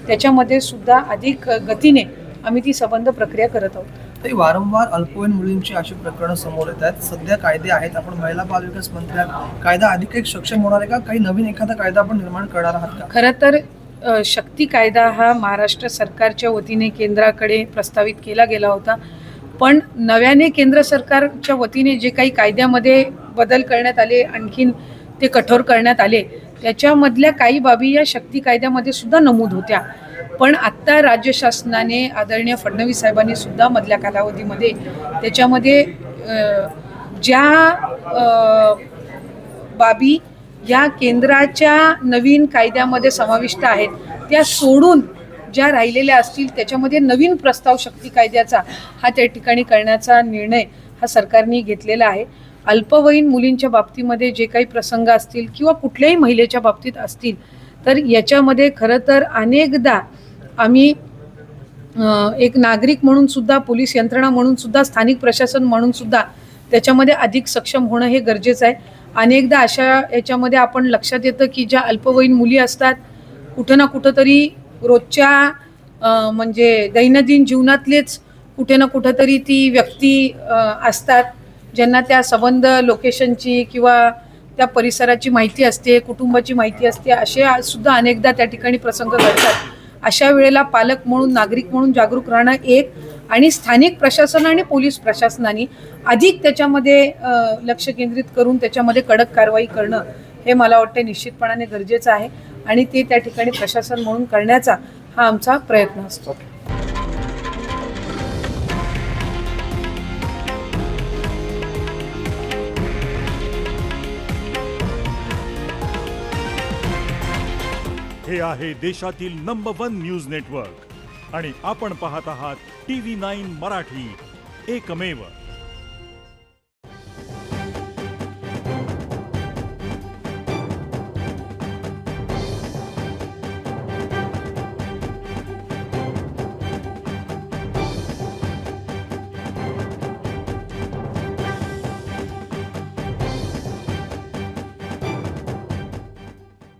त्याच्यामध्ये सुद्धा अधिक गतीने आम्ही ती संबंध प्रक्रिया करत आहोत. ते वारंवार अल्पवयीन मुलींची अशी प्रकरणं समोर येत आहेत. सध्या कायदे आहेत, आपण महिला बाल विकास मंत्री, कायदा अधिक एक सक्षम होणार आहे का? काही नवीन एखादा कायदा आपण निर्माण करणार आहात का? खरं तर शक्ती कायदा हा महाराष्ट्र सरकारच्या वतीने केंद्राकडे प्रस्तावित केला गेला होता, पण नव्याने केंद्र सरकारच्या वतीने जे काही कायद्यामध्ये बदल करण्यात आले, आणखीन ते कठोर करण्यात आले, त्याच्यामधल्या काही बाबी या शक्ती कायद्यामध्ये सुद्धा नमूद होत्या. पण आत्ता राज्य शासनाने आदरणीय फडणवीस साहेबांनी सुद्धा मधल्या कालावधीमध्ये त्याच्यामध्ये ज्या बाबी या केंद्राच्या नवीन कायद्यामध्ये समाविष्ट आहेत त्या सोडून ज्या राहिलेल्या असतील त्याच्यामध्ये नवीन प्रस्ताव शक्ती कायद्याचा हा त्या ठिकाणी करण्याचा निर्णय हा सरकारने घेतलेला आहे. अल्पवयीन मुलींच्या बाबतीमध्ये जे काही प्रसंग असतील किंवा कुठल्याही महिलेच्या बाबतीत असतील तर याच्यामध्ये खरं तर अनेकदा आम्ही एक नागरिक म्हणून सुद्धा, पोलीस यंत्रणा म्हणून सुद्धा, स्थानिक प्रशासन म्हणून सुद्धा त्याच्यामध्ये अधिक सक्षम होणं हे गरजेचं आहे. अनेकदा अशा याच्यामध्ये आपण लक्षात येतं की ज्या अल्पवयीन मुली असतात कुठं ना कुठं तरी रोजच्या म्हणजे दैनंदिन जीवनातलेच कुठे ना कुठं तरी ती व्यक्ती असतात ज्यांना त्या संबंध लोकेशनची किंवा त्या परिसराची माहिती असते, कुटुंबाची माहिती असते, असे सुद्धा अनेकदा त्या ठिकाणी प्रसंग घडतात. अशा वेळेला पालक म्हणून, नागरिक म्हणून जागरूक राहणं एक, आणि स्थानिक प्रशासन आणि पोलीस प्रशासनाने अधिक त्याच्यामध्ये लक्ष केंद्रित करून त्याच्यामध्ये कडक कारवाई करणं हे मला वाटतं निश्चितपणाने गरजेचं आहे आणि ते त्या ठिकाणी प्रशासन म्हणून करण्याचा हा आमचा प्रयत्न असतो. हे आहे देशातील नंबर 1 न्यूज नेटवर्क आणि आपण पाहत आहात TV9 मराठी, एकमेव.